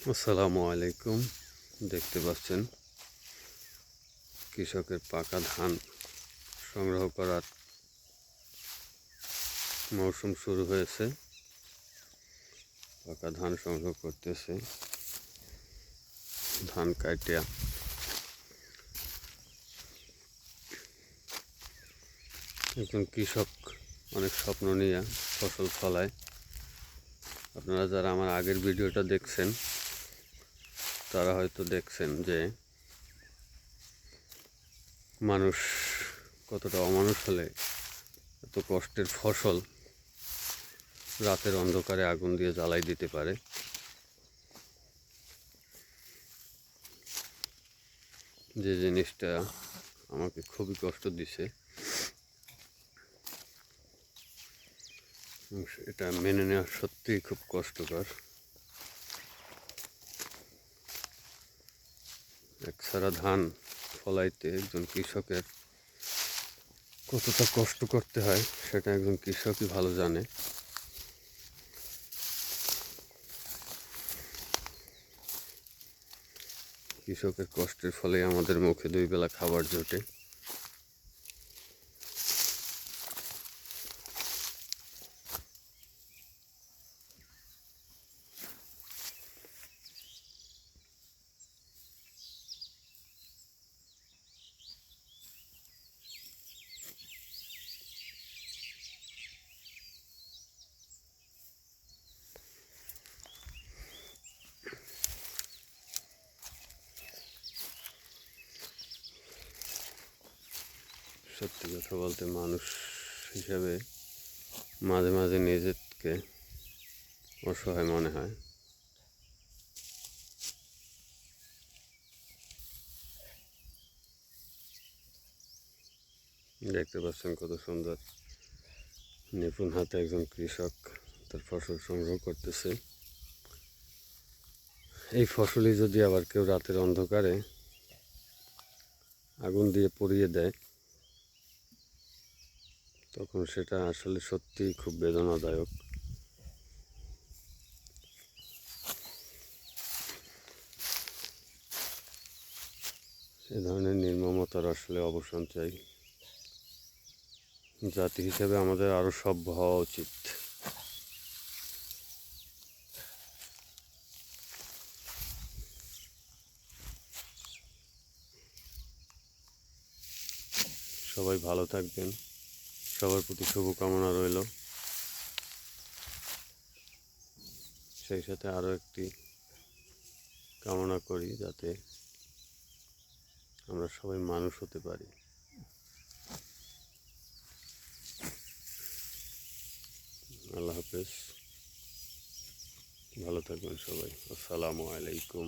আসসালামু আলাইকুম। দেখতে পাচ্ছেন কৃষকের পাকা ধান সংগ্রহ করার মৌসুম শুরু হয়েছে। পাকা ধান সংগ্রহ করতেছে, ধান কাটিয়া। একজন কৃষক অনেক স্বপ্ন নিয়ে ফসল ফলায়। আপনারা যারা আমার আগের ভিডিওটা দেখছেন তারা হয়তো দেখছেন যে মানুষ কতটা অমানুষ হলে এত কষ্টের ফসল রাতের অন্ধকারে আগুন দিয়ে জ্বালাই দিতে পারে। যে জিনিসটা আমাকে খুবই কষ্ট দিছে, এটা মেনে নেওয়া সত্যিই খুব কষ্টকর। একসারা ধান ফলাইতে একজন কৃষকের কতটা কষ্ট করতে হয় সেটা একজন কৃষকই ভালো জানে। কৃষকের কষ্টের ফলে আমাদের মুখে দুই বেলা খাবার জোটে। সত্যি কথা বলতে মানুষ হিসেবে মাঝে মাঝে নিজেকে অসহায় মনে হয়। দেখতে পাচ্ছেন কত সুন্দর নিপুণ হাতে একজন কৃষক তার ফসল সংগ্রহ করতেছে। এই ফসলই যদি আবার কেউ রাতের অন্ধকারে আগুন দিয়ে পুড়িয়ে দেয় তখন সেটা আসলে সত্যিই খুব বেদনাদায়ক। এ ধরনের নির্মমতার আসলে অবসান চাই। জাতি হিসেবে আমাদের আরও সভ্য হওয়া উচিত। সবাই ভালো থাকবেন, সবার প্রতি শুভকামনা রইল। সেই সাথে আরও একটি কামনা করি যাতে আমরা সবাই মানুষ হতে পারি। আল্লাহ হাফেজ, ভালো থাকবেন সবাই। আসসালামু আলাইকুম।